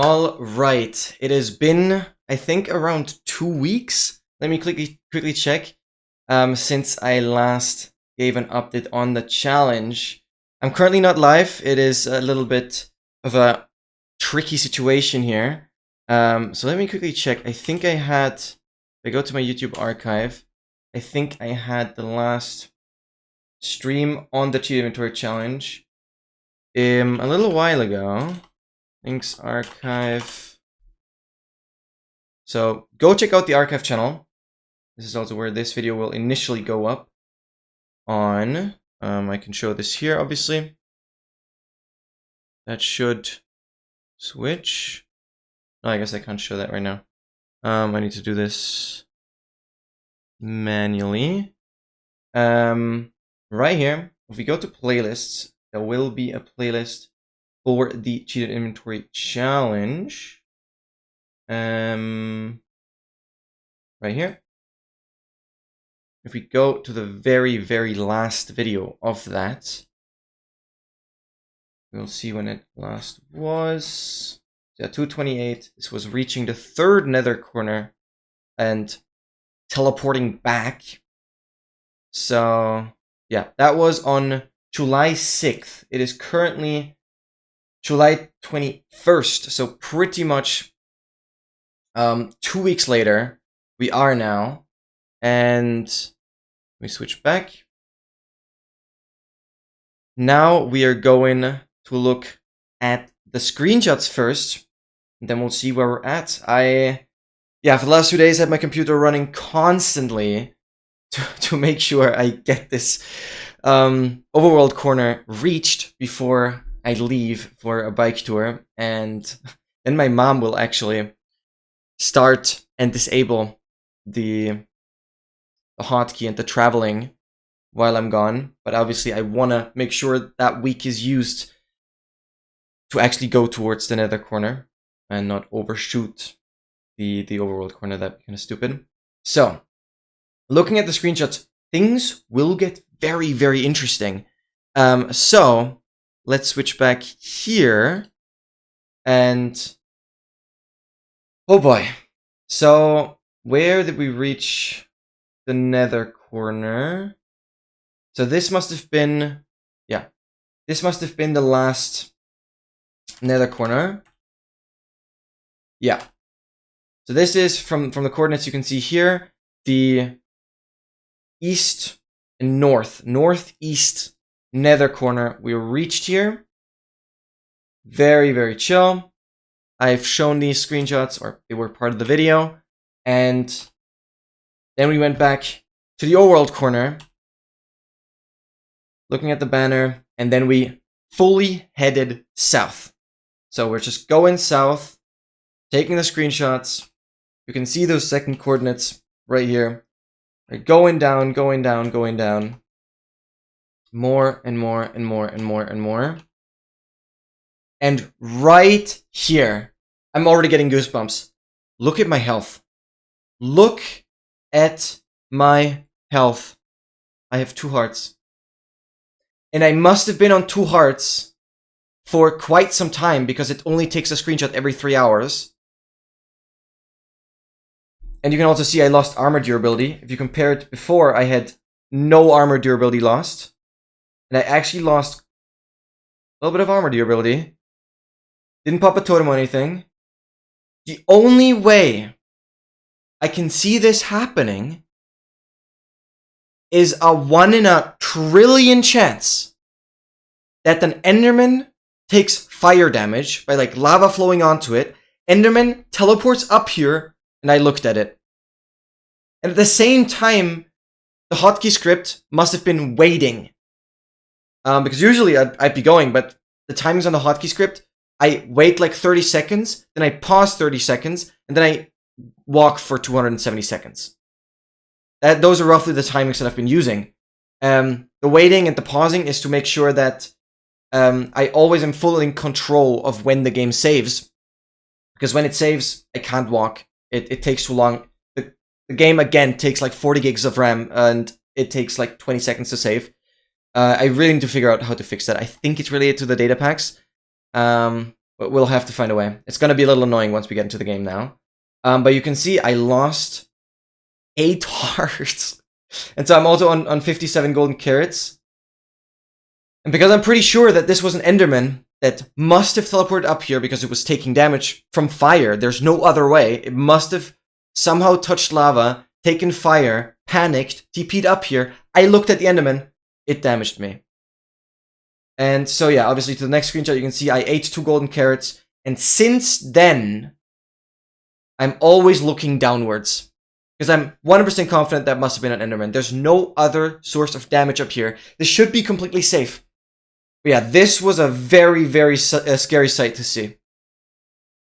All right, it has been, I think, around 2 weeks. Let me quickly check. Since I last gave an update on the challenge. I'm currently not live. It is a little bit of a tricky situation here. So let me quickly check. I think I had, if I go to my YouTube archive, I think I had the last stream on the cheat inventory challenge a little while ago. Links archive. So go check out the archive channel. This is also where this video will initially go up on. I can show this here, obviously. That should switch. Oh, I guess I can't show that right now. I need to do this manually. Right here, if we go to playlists, there will be a playlist for the cheated inventory challenge. Right here. If we go to the very last video of that, we'll see when it last was. Yeah, 228. This was reaching the third nether corner and teleporting back. So yeah, that was on July 6th. It is currently July 21st. So pretty much 2 weeks later, we are now. And we switch back. Now we are going to look at the screenshots first, and then we'll see where we're at. For the last 2 days I had my computer running constantly to make sure I get this overworld corner reached before I leave for a bike tour. And then my mom will actually start and disable the hotkey and the traveling while I'm gone. But obviously I want to make sure that week is used to actually go towards the nether corner and not overshoot the overworld corner. That'd be kind of stupid. So, looking at the screenshots, things will get very interesting. So, let's switch back here. And, oh boy. So, where did we reach the nether corner? So this must have been, this must have been the last nether corner. Yeah. So this is from the coordinates you can see here, the east and northeast nether corner. We reached here. Very chill. I've shown these screenshots, or they were part of the video, and then we went back to the overworld corner, looking at the banner, and then we fully headed south. So we're just going south, taking the screenshots. You can see those second coordinates right here. We're going down. More and more. And right here, I'm already getting goosebumps. Look at my health. Look at my health. I have 2 hearts. And I must have been on 2 hearts for quite some time because it only takes a screenshot every 3 hours. And you can also see I lost armor durability. If you compare it before, I had no armor durability lost. And I actually lost a little bit of armor durability. Didn't pop a totem or anything. The only way I can see this happening is a 1 in a trillion chance that an Enderman takes fire damage by like lava flowing onto it. Enderman teleports up here, and I looked at it. And at the same time, the hotkey script must have been waiting. Because usually I'd be going, but the timings on the hotkey script, I wait like 30 seconds, then I pause 30 seconds, and then I walk for 270 seconds. Those are roughly the timings that I've been using. The waiting and the pausing is to make sure that I always am fully in control of when the game saves. Because when it saves, I can't walk. It takes too long. The game, again, takes like 40 gigs of RAM, and it takes like 20 seconds to save. I really need to figure out how to fix that. I think it's related to the data packs. But we'll have to find a way. It's going to be a little annoying once we get into the game now. But you can see I lost 8 hearts. And so I'm also on 57 golden carrots. And because I'm pretty sure that this was an Enderman that must have teleported up here because it was taking damage from fire. There's no other way. It must have somehow touched lava, taken fire, panicked, TP'd up here. I looked at the Enderman. It damaged me. And so yeah, obviously to the next screenshot you can see I ate 2 golden carrots. And since then, I'm always looking downwards. Because I'm 100% confident that must have been an Enderman. There's no other source of damage up here. This should be completely safe. But yeah, this was a very, very scary sight to see.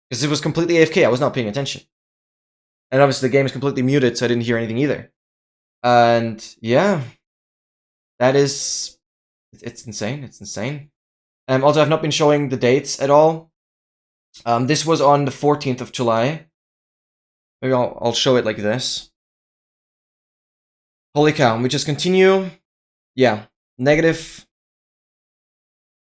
Because it was completely AFK, I was not paying attention. And obviously the game is completely muted, so I didn't hear anything either. And yeah, that is... It's insane, it's insane. Also, I've not been showing the dates at all. This was on the 14th of July. Maybe I'll show it like this. Holy cow, we just continue. Yeah, negative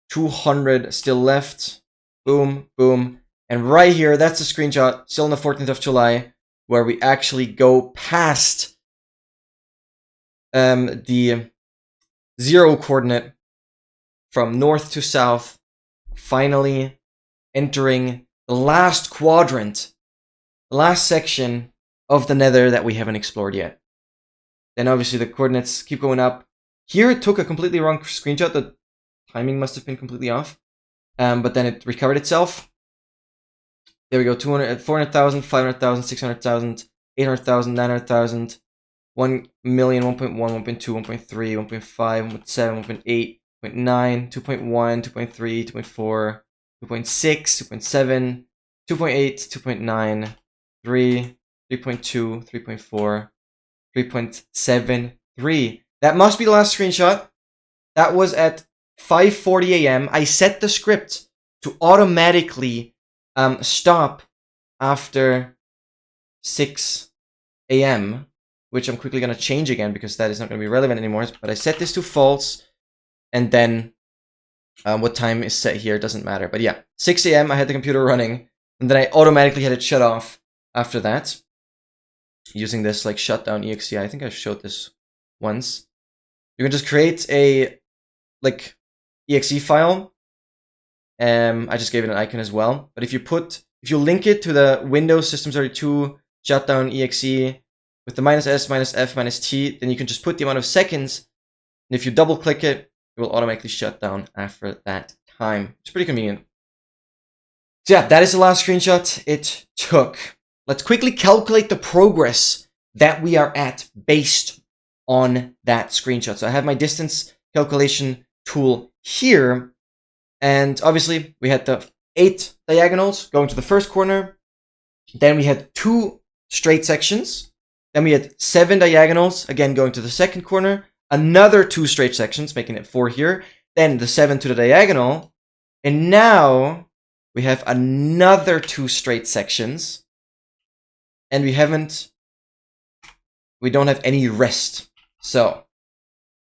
200 still left. Boom, boom. And right here, that's a screenshot, still on the 14th of July, where we actually go past the 0 coordinate from north to south, finally entering the last quadrant, the last section of the nether that we haven't explored yet. Then obviously the coordinates keep going up. Here it took a completely wrong screenshot. The timing must have been completely off. But then it recovered itself. There we go, 400,000, 500,000, 600,000, 800,000, 900,000, 1 million, 1.1, 1.2, 1.3, 1.5, 1.7, 1.8, 1.9, 2.1, 2.3, 2.4, 2.6, 2.7, 2.8, 2.9, 3, 3.2, 3.4, 3.73. That must be the last screenshot. That was at 5:40 a.m. I set the script to automatically stop after 6 a.m., which I'm quickly going to change again because that is not going to be relevant anymore. But I set this to false, and then what time is set here doesn't matter. But yeah, 6 a.m. I had the computer running, and then I automatically had it shut off after that using this like shutdown exe. I think I showed this once. You can just create a like exe file. I just gave it an icon as well. But if you link it to the Windows System 32 shutdown exe with the -s, -f, -t, then you can just put the amount of seconds. And if you double click it, it will automatically shut down after that time. It's pretty convenient. So yeah, that is the last screenshot it took. Let's quickly calculate the progress that we are at based on that screenshot. So I have my distance calculation tool here. And obviously, we had the 8 diagonals going to the first corner. Then we had 2 straight sections. Then we had 7 diagonals, again going to the second corner. Another 2 straight sections, making it 4 here. Then the 7 to the diagonal. And now we have another 2 straight sections. And we don't have any rest. So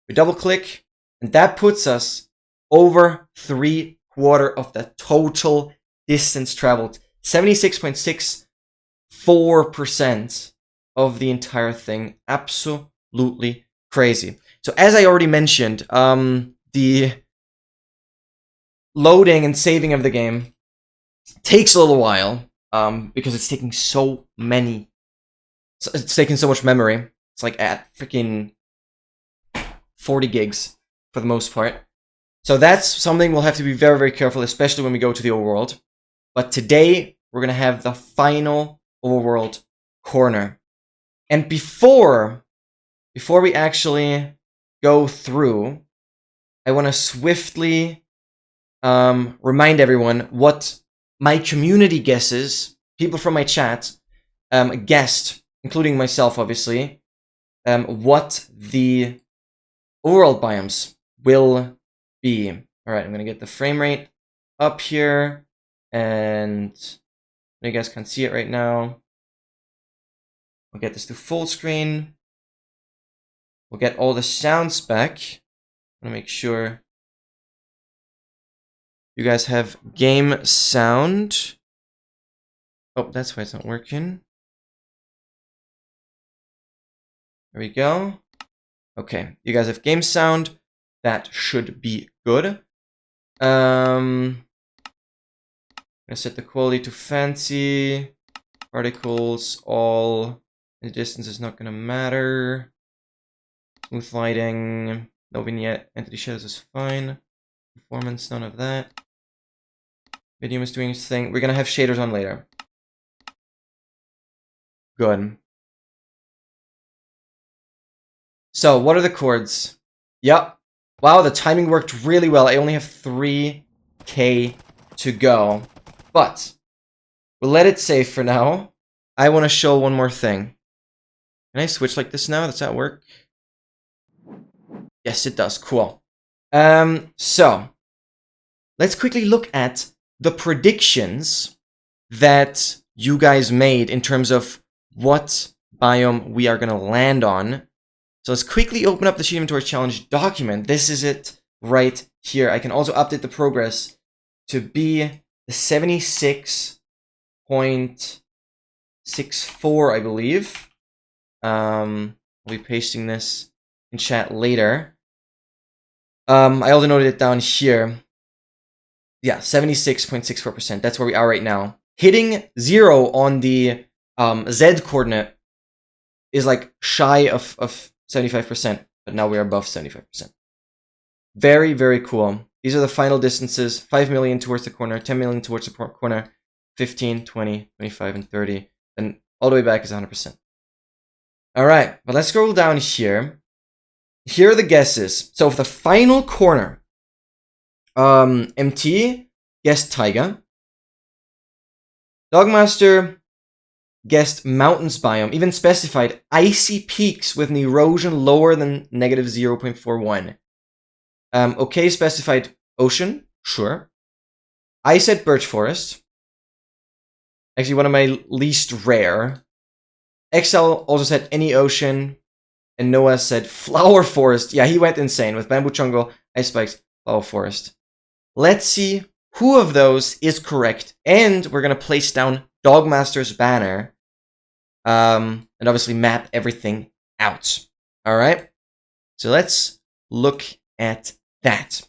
we double click, and that puts us over 3/4 of the total distance traveled. 76.64% of the entire thing. Absolutely crazy. So as I already mentioned, the loading and saving of the game takes a little while because it's taking it's taking so much memory. It's like at freaking 40 gigs for the most part. So that's something we'll have to be very, very careful, especially when we go to the overworld. But today, we're going to have the final overworld corner. And before we actually go through, I want to swiftly remind everyone what my community guesses, people from my chat, guessed, including myself, obviously, what the overworld biomes will be. All right, I'm going to get the frame rate up here, and you guys can see it right now. We'll get this to full screen. We'll get all the sounds back. I'm going to make sure You guys have game sound. Oh, that's why it's not working. There we go. Okay, you guys have game sound. That should be good. I'm gonna set the quality to fancy. Particles, all. The distance is not gonna matter. Smooth lighting. No vignette. Entity shadows is fine. Performance, none of that. Medium is doing its thing. We're gonna have shaders on later. Good. So, what are the chords? Yep. Wow, the timing worked really well. I only have 3K to go. But, we'll let it save for now. I want to show one more thing. Can I switch like this now? Does that work? Yes, it does. Cool. So, let's quickly look at the predictions that you guys made in terms of what biome we are going to land on. So let's quickly open up the Sheet Inventory Challenge document. This is it right here. I can also update the progress to be the 76.64, I believe. I'll be pasting this in chat later. I also noted it down here. Yeah, 76.64%. That's where we are right now. Hitting 0 on the Z coordinate is like shy of 75%, but now we're above 75%. Very, very cool. These are the final distances. 5 million towards the corner, 10 million towards the corner, 15, 20, 25, and 30. And all the way back is 100%. All right, but let's scroll down here. Here are the guesses. So for the final corner, MT guessed taiga. Dogmaster guessed mountains biome, even specified icy peaks with an erosion lower than negative 0.41. Okay specified ocean, sure. I said birch forest. Actually, one of my least rare. XL also said any ocean. And Noah said flower forest. Yeah, he went insane with bamboo jungle, ice spikes, flower forest. Let's see who of those is correct. And we're going to place down Dogmaster's banner. And obviously map everything out. All right. So let's look at that.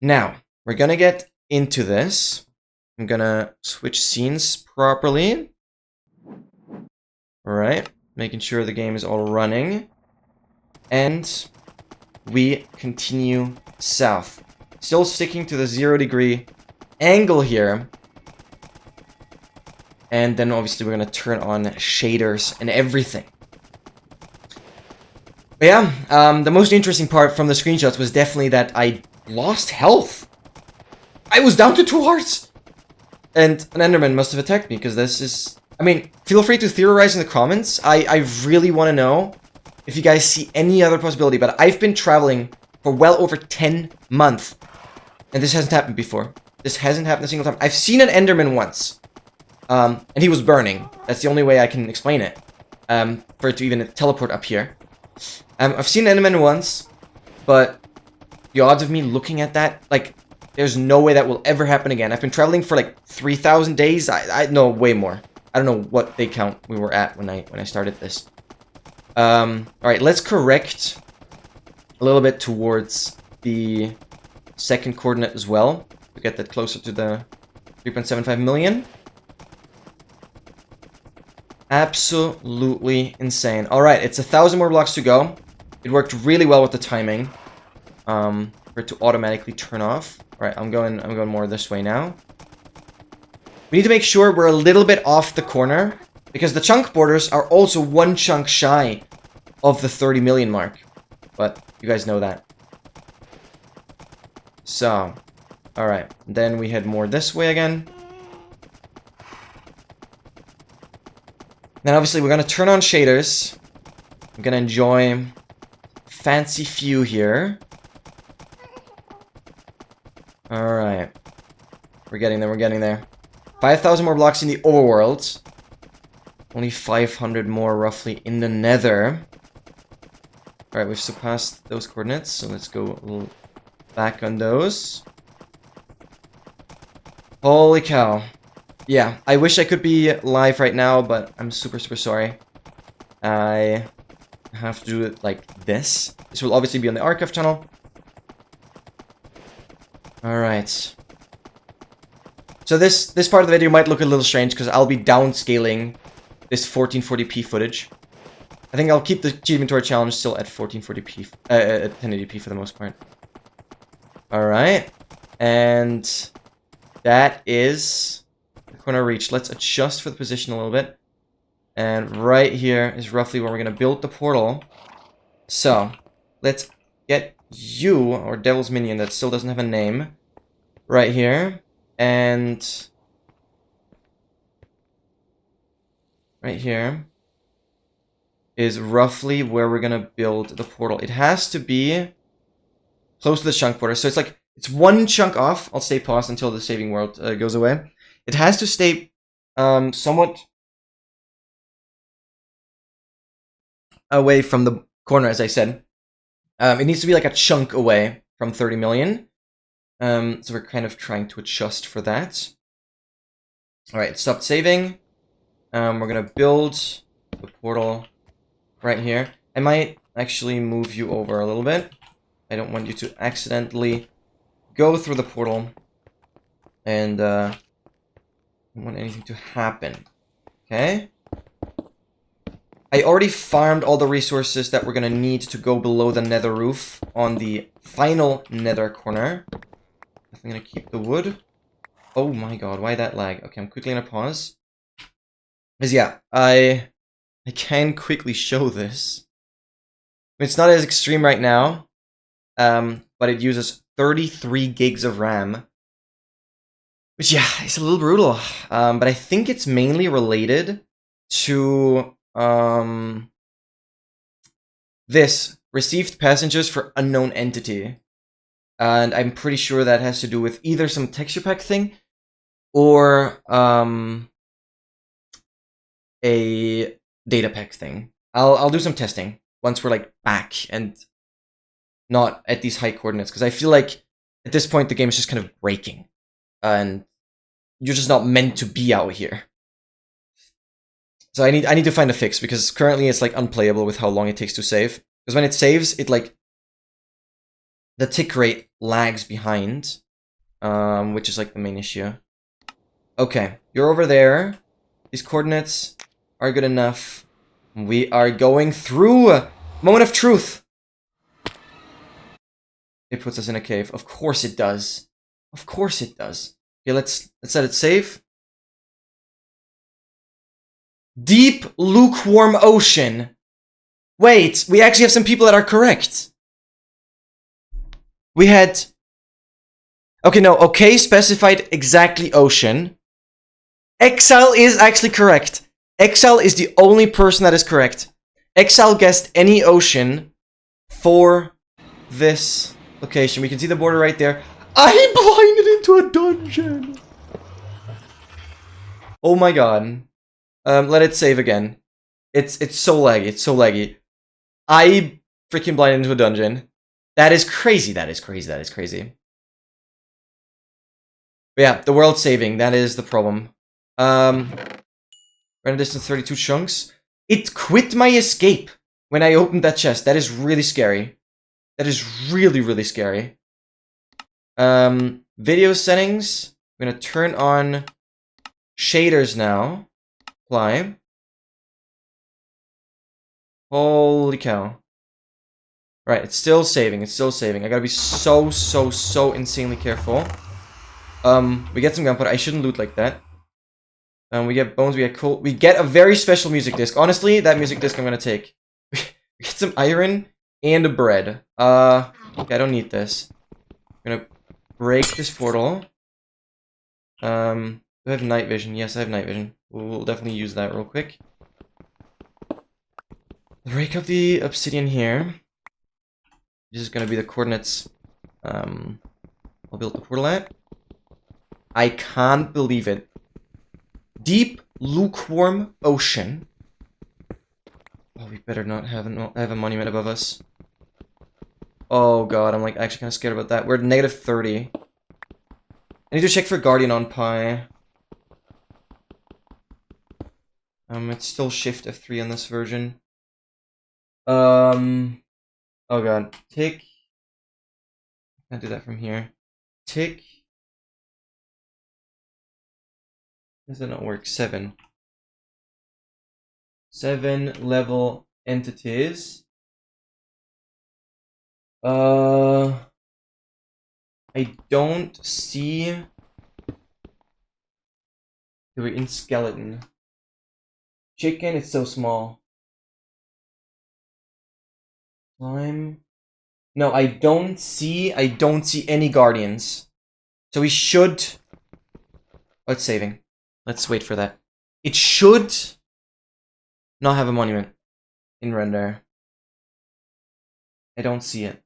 Now, we're going to get into this. I'm going to switch scenes properly. All right. Making sure the game is all running. And we continue south. Still sticking to the 0-degree angle here. And then obviously we're going to turn on shaders and everything. But yeah, the most interesting part from the screenshots was definitely that I lost health. I was down to 2 hearts. And an Enderman must have attacked me because this is... I mean, feel free to theorize in the comments. I really want to know if you guys see any other possibility. But I've been traveling for well over 10 months. And this hasn't happened before. This hasn't happened a single time. I've seen an Enderman once. And he was burning. That's the only way I can explain it. For it to even teleport up here. I've seen Enderman once. But the odds of me looking at that, like, there's no way that will ever happen again. I've been traveling for like 3,000 days. I know way more. I don't know what day count we were at when I started this. Alright, let's correct a little bit towards the second coordinate as well. To get that closer to the 3.75 million. Absolutely insane. Alright, it's 1,000 more blocks to go. It worked really well with the timing. For it to automatically turn off. Alright, I'm going more this way now. We need to make sure we're a little bit off the corner. Because the chunk borders are also 1 chunk shy of the 30 million mark. But you guys know that. So, alright. Then we head more this way again. Then obviously we're going to turn on shaders. I'm going to enjoy fancy view here. Alright. We're getting there. 5,000 more blocks in the overworld. Only 500 more roughly in the nether. Alright, we've surpassed those coordinates, so let's go a little back on those. Holy cow. Yeah, I wish I could be live right now, but I'm super, super sorry. I have to do it like this. This will obviously be on the archive channel. Alright. So this part of the video might look a little strange because I'll be downscaling this 1440p footage. I think I'll keep the achievement tour challenge still at 1440p, at 1080p for the most part. Alright. And that is the corner reached. Let's adjust for the position a little bit. And right here is roughly where we're going to build the portal. So, let's get you, or Devil's Minion that still doesn't have a name, right here. And right here is roughly where we're going to build the portal. It has to be close to the chunk border. So it's like, it's one chunk off. I'll stay paused until the saving world goes away. It has to stay somewhat away from the corner, as I said. It needs to be like a chunk away from 30 million. So we're kind of trying to adjust for that. Alright, stopped saving. We're gonna build the portal right here. I might actually move you over a little bit. I don't want you to accidentally go through the portal. And I don't want anything to happen. Okay? I already farmed all the resources that we're gonna need to go below the nether roof on the final nether corner. I'm gonna keep the wood. Oh my god, why that lag? Okay, I'm quickly gonna pause. Because yeah, I can quickly show this. It's not as extreme right now, but it uses 33 gigs of RAM. Which yeah, it's a little brutal. But I think it's mainly related to this received passengers for unknown entity. And I'm pretty sure that has to do with either some texture pack thing or a data pack thing. I'll do some testing once we're like back and not at these high coordinates, because I feel like at this point the game is just kind of breaking and you're just not meant to be out here. So I need to find a fix, because currently it's like unplayable with how long it takes to save. Because when it saves, it like the tick rate lags behind, which is like the main issue. Okay, you're over there. These coordinates are good enough. We are going through. Moment of truth. It puts us in a cave. Of course it does. Of course it does. Okay, let's set it safe. Deep, lukewarm ocean. Wait, we actually have some people that are correct. We had... Okay, no, okay specified exactly ocean. Exile is actually correct. Exile is the only person that is correct. Exile guessed any ocean for this location. We can see the border right there. I blinded into a dungeon. Oh my god. Let it save again. It's so laggy. It's so laggy. I freaking blinded into a dungeon. That is crazy. That is crazy. That is crazy. But yeah, the world's saving. That is the problem. Random distance 32 chunks. It quit my escape when I opened that chest. That is really scary. That is really, really scary. Video settings. I'm gonna turn on shaders now. Apply. Holy cow. Right, it's still saving. It's still saving. I gotta be so insanely careful. We get some gunpowder. I shouldn't loot like that. We get bones, we get coal. We get a very special music disc. Honestly, that music disc I'm gonna take. We get some iron and a bread. Okay, I don't need this. I'm gonna break this portal. Do I have night vision? Yes, I have night vision. We'll definitely use that real quick. Break up the obsidian here. This is gonna be the coordinates. I'll build the portal at. I can't believe it. Deep, lukewarm ocean. Oh, we better not have a monument above us. Oh god, I'm like actually kind of scared about that. We're at -30. I need to check for Guardian on Pi. It's still Shift F3 on this version. Oh god. Tick. Can't do that from here. Tick. Does that not work? 7. 7 level entities. I don't see. We're in skeleton. Chicken is so small. Slime. No, I don't see any guardians. So we should. Oh, it's saving. Let's wait for that. It should not have a monument in render. I don't see it.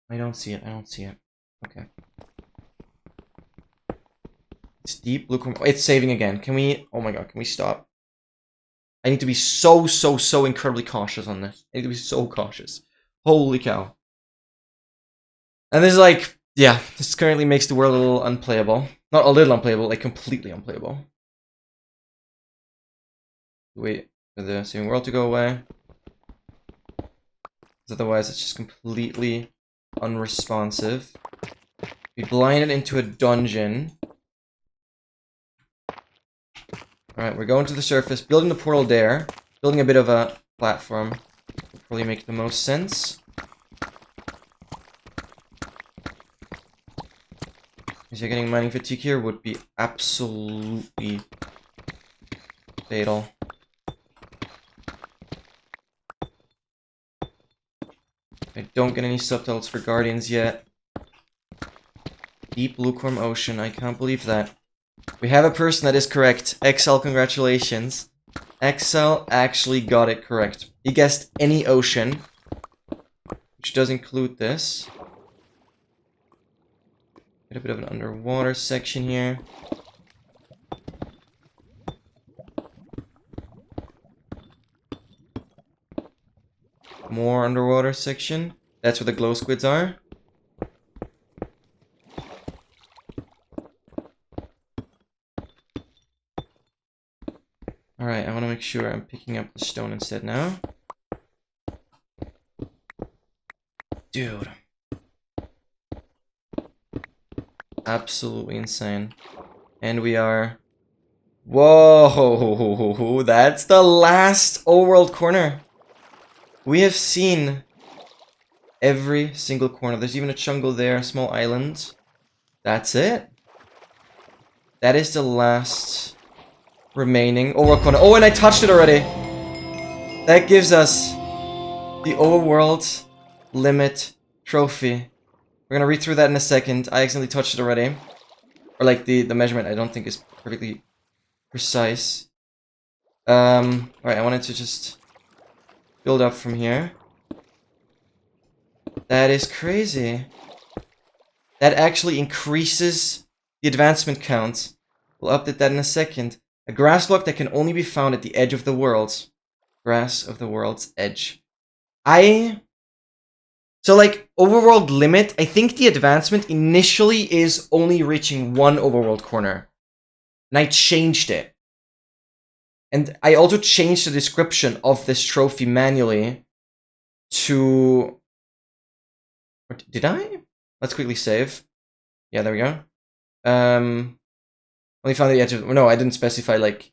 I don't see it. Okay. It's deep. Look, it's saving again. Can we? Oh my god, can we stop? I need to be so incredibly cautious on this. I need to be so cautious. Holy cow. And this is like, yeah, this currently makes the world a little unplayable. Not a little unplayable, like completely unplayable. Wait for the saving world to go away. Otherwise, it's just completely unresponsive. We blinded into a dungeon. Alright, we're going to the surface, building the portal there. Building a bit of a platform. Will probably make the most sense. Is you're getting mining fatigue here would be absolutely fatal. I don't get any subtitles for Guardians yet. Deep lukewarm ocean, I can't believe that. We have a person that is correct. XL, congratulations. XL actually got it correct. He guessed any ocean, which does include this. Get a bit of an underwater section here. More underwater section. That's where the glow squids are. Alright, I want to make sure I'm picking up the stone instead now. Dude. Absolutely insane. And we are... Whoa! That's the last overworld corner. We have seen every single corner. There's even a jungle there, a small island. That's it. That is the last remaining overworld corner. Oh, and I touched it already. That gives us the overworld limit trophy. We're gonna read through that in a second. I accidentally touched it already. Or like the measurement I don't think is perfectly precise. Alright, I wanted to just build up from here. That is crazy. That actually increases the advancement count. We'll update that in a second. A grass block that can only be found at the edge of the world. Grass of the world's edge. So like, overworld limit, I think the advancement initially is only reaching one overworld corner. And I changed it. And I also changed the description of this trophy manually to... Did I? Let's quickly save. Yeah, there we go. Only found the edge of... No, I didn't specify, like...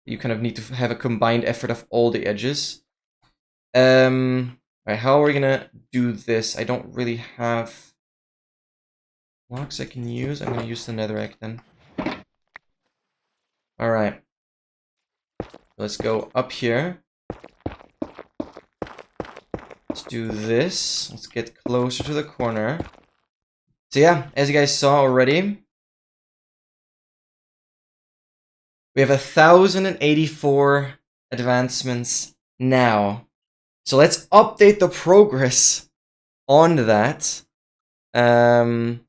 You kind of need to have a combined effort of all the edges. Alright, how are we gonna do this? I don't really have... blocks I can use. I'm gonna use the netherrack then. Alright. Let's go up here. Let's do this. Let's get closer to the corner. So yeah, as you guys saw already, we have 1,084 advancements now. So let's update the progress on that. Because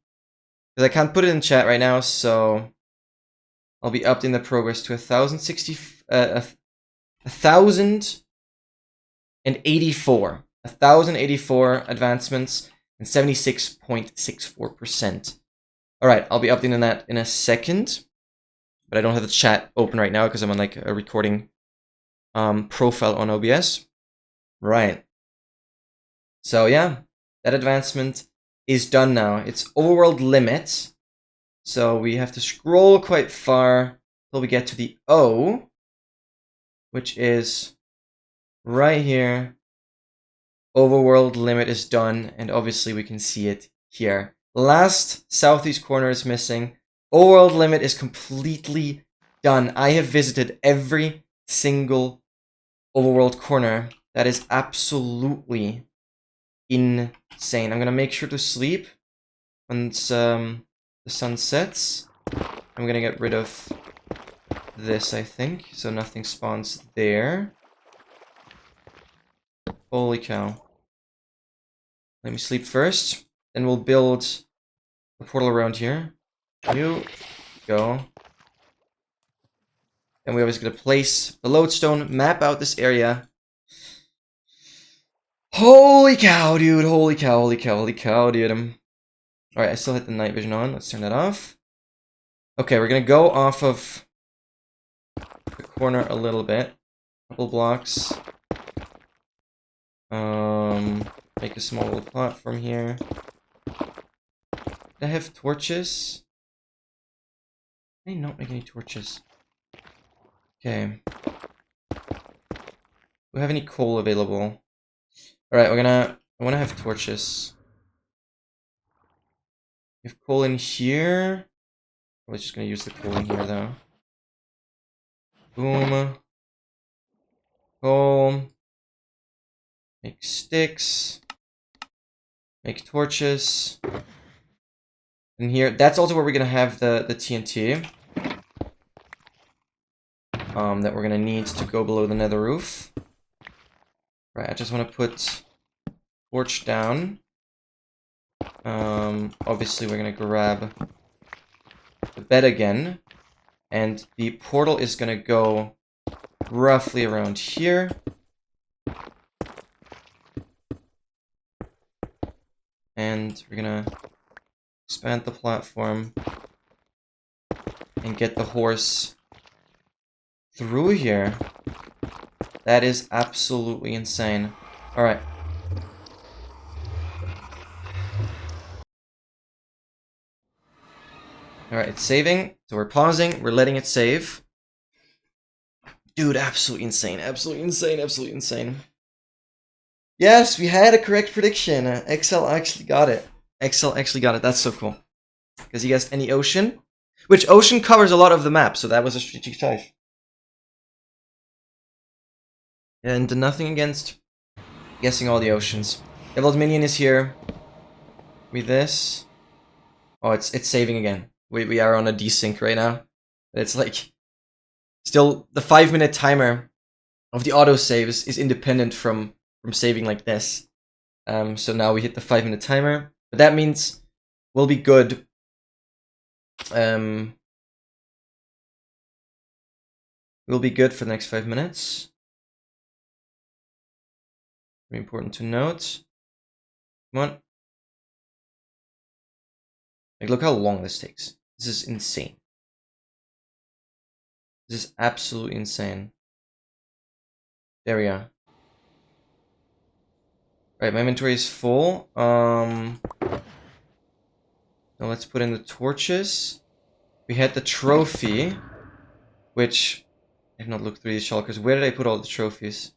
I can't put it in chat right now, so I'll be updating the progress to 1,084. 1,084 advancements. and 76.64%. Alright, I'll be updating that in a second. But I don't have the chat open right now because I'm on like a recording profile on OBS. Right. So yeah, that advancement is done now. It's overworld limit. So we have to scroll quite far till we get to the O, which is right here. Overworld limit is done, and obviously we can see it here. Last southeast corner is missing. Overworld limit is completely done. I have visited every single overworld corner. That is absolutely insane. I'm gonna make sure to sleep once the sun sets. I'm gonna get rid of this, I think, so nothing spawns there. Holy cow. Let me sleep first, then we'll build a portal around here. You go. And we always gonna place the lodestone, map out this area. Holy cow, dude. Holy cow, holy cow, holy cow, dude. Alright, I still hit the night vision on. Let's turn that off. Okay, we're gonna go off of the corner a little bit. Couple blocks. Make a small little platform here. Did I have torches? I did not make any torches. Okay. Do we have any coal available? Alright, I wanna have torches. We have coal in here. We're just gonna use the coal in here though. Boom. Coal. Make sticks. Make torches. And here, that's also where we're gonna have the TNT. That we're gonna need to go below the nether roof. Right, I just wanna put torch down. Obviously we're gonna grab the bed again. And the portal is gonna go roughly around here. And we're gonna expand the platform and get the horse through here. That is absolutely insane. Alright. Alright, it's saving. So we're pausing. We're letting it save. Dude, absolutely insane. Absolutely insane. Absolutely insane. Yes, we had a correct prediction. XL actually got it. XL actually got it. That's so cool. Because he guessed any ocean. Which ocean covers a lot of the map, so that was a strategic choice. And nothing against guessing all the oceans. Devil's Minion is here. With this. Oh, it's saving again. We are on a desync right now. It's like still the 5-minute timer of the autosave is independent from saving like this. So now we hit the 5-minute timer. But that means we'll be good. We'll be good for the next 5 minutes. Very important to note. Come on. Like, look how long this takes. This is insane. This is absolutely insane. There we are. Right, my inventory is full. Now let's put in the torches. We had the trophy, which I have not looked through these shulkers. Where did I put all the trophies?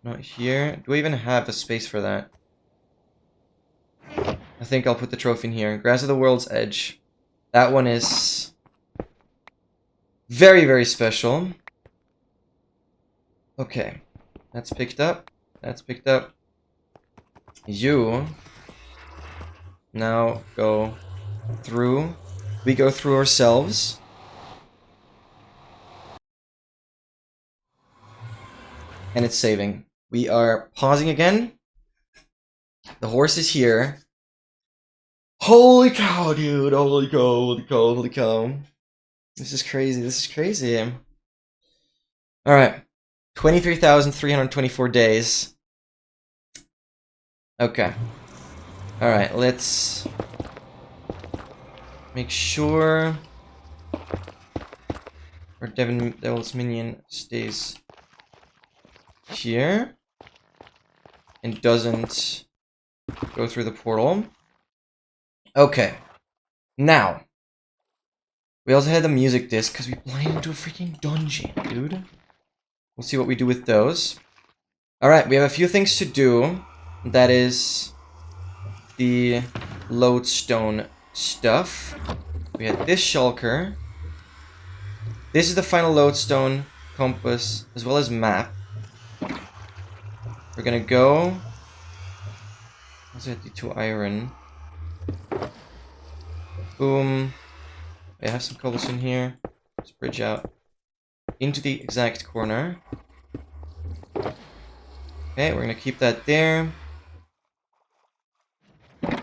Not here. Do I even have a space for that? I think I'll put the trophy in here. Grass of the World's Edge. That one is very, very special. Okay. That's picked up. That's picked up. You now go through. We go through ourselves. And it's saving. We are pausing again. The horse is here. Holy cow, dude. Holy cow, holy cow, holy cow. This is crazy. This is crazy. Alright. 23,324 days. Okay. Alright, let's make sure our Devil's Minion stays here and doesn't go through the portal. Okay. Now, we also had the music disc because we blinded into a freaking dungeon, dude. We'll see what we do with those. Alright, we have a few things to do. That is the lodestone stuff. We had this shulker. This is the final lodestone, compass, as well as map. We're gonna go. Let's hit the 2 iron. Boom. I have some cobblestone here. Let's bridge out into the exact corner. Okay, we're gonna keep that there.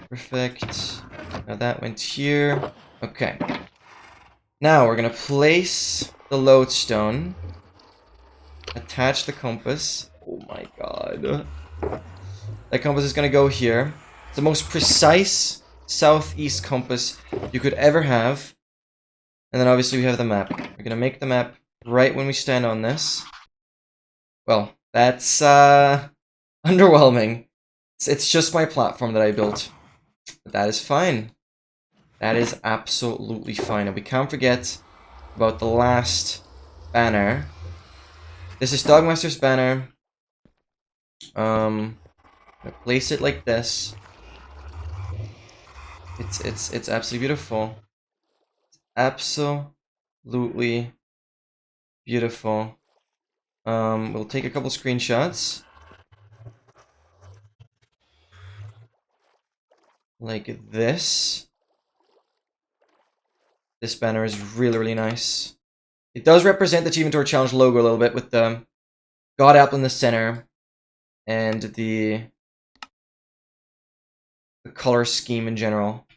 Perfect. Now that went here. Okay. Now we're gonna place the lodestone. Attach the compass. Oh my god. That compass is gonna go here. It's the most precise southeast compass you could ever have. And then obviously we have the map. We're gonna make the map right when we stand on this. Well, that's underwhelming. It's just my platform that I built. But that is fine. That is absolutely fine. And we can't forget about the last banner. This is Dogmaster's banner. I'm gonna place it like this. It's absolutely beautiful. Absolutely beautiful. We'll take a couple screenshots. Like this. This banner is really, really nice. It does represent the Achievement Tour Challenge logo a little bit with the God Apple in the center and the color scheme in general.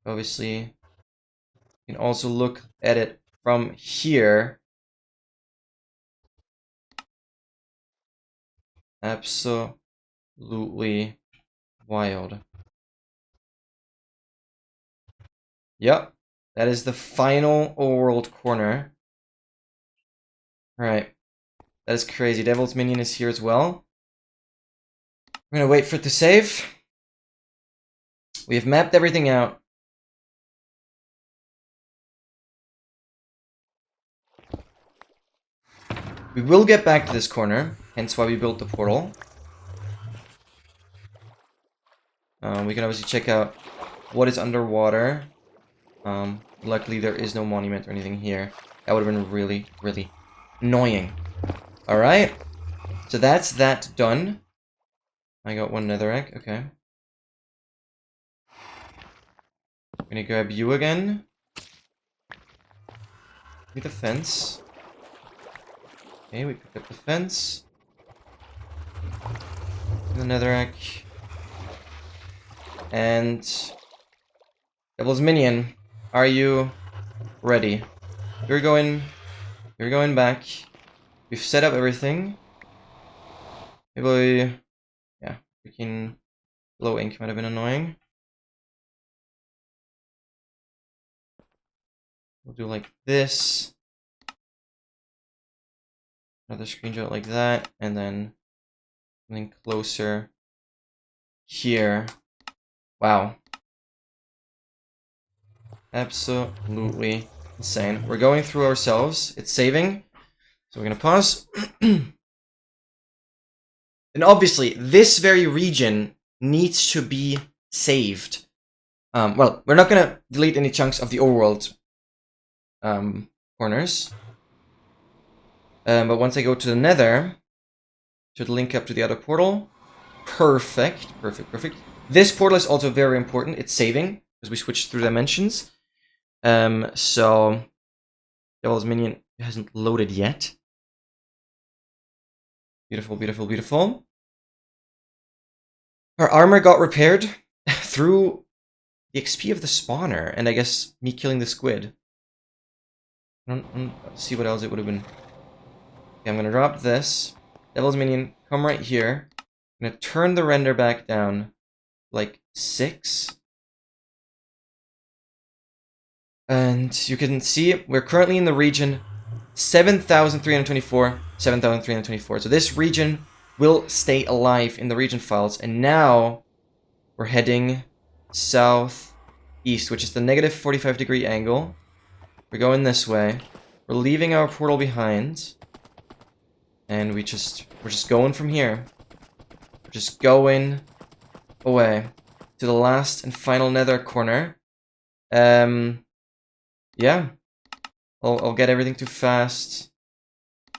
Obviously, you can also look at it from here. Absolutely wild. Yep, that is the final overworld corner. Alright, that is crazy. Devil's Minion is here as well. I'm gonna wait for it to save. We have mapped everything out. We will get back to this corner, hence why we built the portal. We can obviously check out what is underwater. Luckily there is no monument or anything here. That would have been really, really annoying. Alright. So that's that done. I got one netherrack, okay. I'm gonna grab you again. Need the fence. Okay, we picked up the fence. The netherrack. And Devil's Minion, are you ready? You're going back. We've set up everything. Maybe, yeah, freaking low ink might have been annoying. We'll do like this. Another screenshot like that, and then something closer here. Wow. Absolutely insane. We're going through ourselves. It's saving. So we're gonna pause. And obviously, this very region needs to be saved. Well, we're not gonna delete any chunks of the overworld corners. But once I go to the nether, should link up to the other portal. Perfect, perfect, perfect. This portal is also very important. It's saving, because we switched through dimensions. So Devil's Minion hasn't loaded yet. Beautiful, beautiful, beautiful. Our armor got repaired through the XP of the spawner, and I guess me killing the squid. I don't see what else it would have been. Okay, I'm gonna drop this. Devil's Minion, come right here. I'm gonna turn the render back down, like 6. And you can see we're currently in the region 7,324, 7,324. So this region will stay alive in the region files. And now we're heading southeast, which is the negative 45-degree angle. We're going this way. We're leaving our portal behind. And we're just going from here. We're just going away to the last and final nether corner. Yeah. I'll get everything too fast.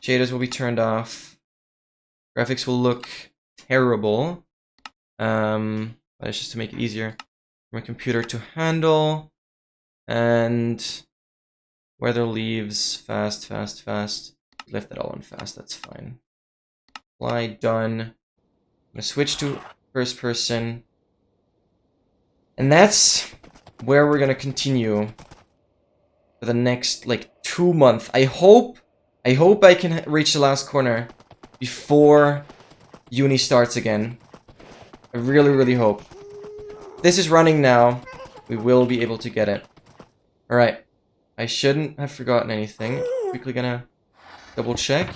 Shaders will be turned off. Graphics will look terrible. But it's just to make it easier for my computer to handle. And weather leaves fast, fast, fast. Left that all on fast, that's fine. Apply, done. I'm gonna switch to first person. And that's where we're gonna continue for the next, like, 2 months. I hope I can reach the last corner before uni starts again. I really, really hope. This is running now. We will be able to get it. Alright. I shouldn't have forgotten anything. Quickly gonna double check.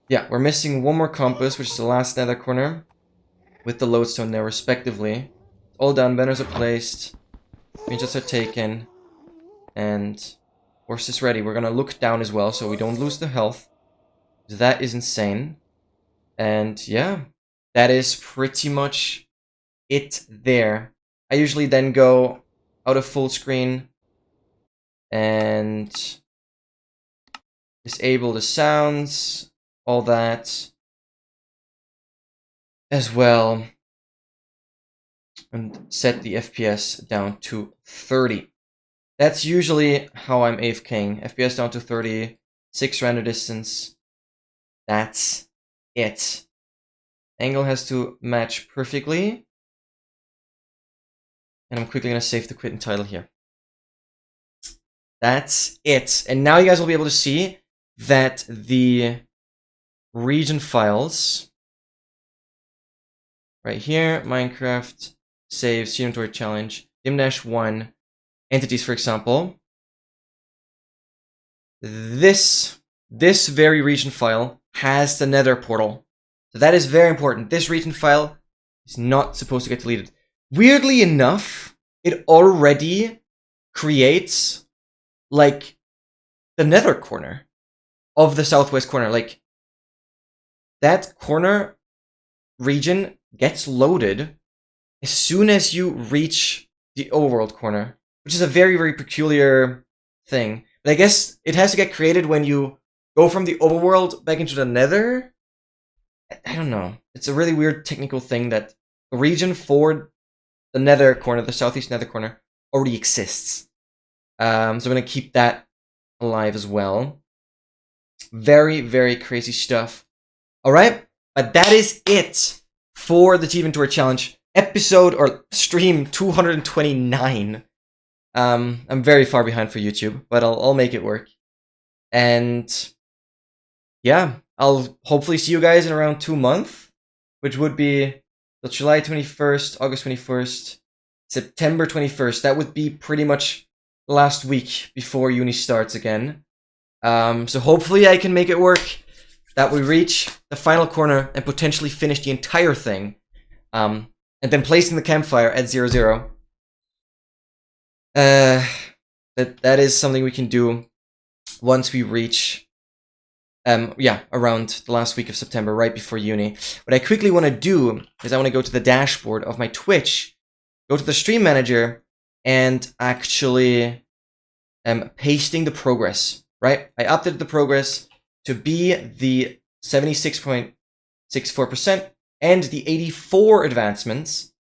Yeah, we're missing one more compass, which is the last nether corner, with the lodestone there, respectively. All done, banners are placed, screenshots are taken, and horse is ready. We're gonna look down as well, so we don't lose the health. That is insane. And yeah, that is pretty much it there. I usually then go out of full screen and disable the sounds, all that as well, and set the FPS down to 30. That's usually how I'm AFKing. FPS down to 30, 6 render distance. That's it. Angle has to match perfectly. And I'm quickly gonna save the quit and title here. That's it. And now you guys will be able to see that the region files right here, Minecraft, saves, inventory challenge, dim-1, entities, for example. This very region file has the nether portal. So that is very important. This region file is not supposed to get deleted. Weirdly enough, it already creates, like, the nether corner of the southwest corner. Like, that corner region gets loaded as soon as you reach the overworld corner, which is a very, very peculiar thing. But I guess it has to get created when you go from the overworld back into the nether. I don't know. It's a really weird technical thing that the region for the nether corner, the southeast nether corner, already exists. So I'm going to keep that alive as well. Very, very crazy stuff. Alright, but that is it for the Inventory Challenge episode or stream 229. I'm very far behind for YouTube, but I'll make it work. And yeah, I'll hopefully see you guys in around 2 months, which would be the July 21st, August 21st, September 21st. That would be pretty much last week before uni starts again. So hopefully I can make it work, that we reach the final corner and potentially finish the entire thing. And then placing the campfire at 0, 0. That is something we can do once we reach, around the last week of September, right before uni. What I quickly want to do is I want to go to the dashboard of my Twitch, go to the stream manager, and actually pasting the progress, right? I updated the progress to be the 76.64% and the 84 advancements.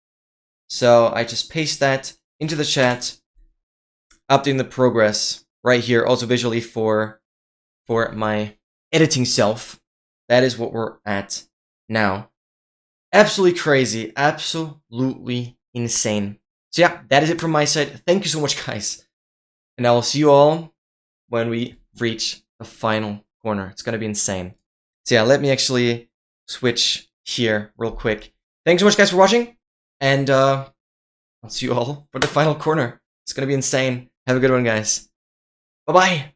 So I just paste that into the chat, updating the progress right here, also visually for my editing self. That is what we're at now. Absolutely crazy, absolutely insane. So yeah, that is it from my side. Thank you so much, guys. And I will see you all when we reach the final corner. It's gonna be insane. So yeah, let me actually switch here real quick. Thanks so much, guys, for watching, and I'll see you all for the final corner. It's gonna be insane. Have a good one, guys. Bye-bye.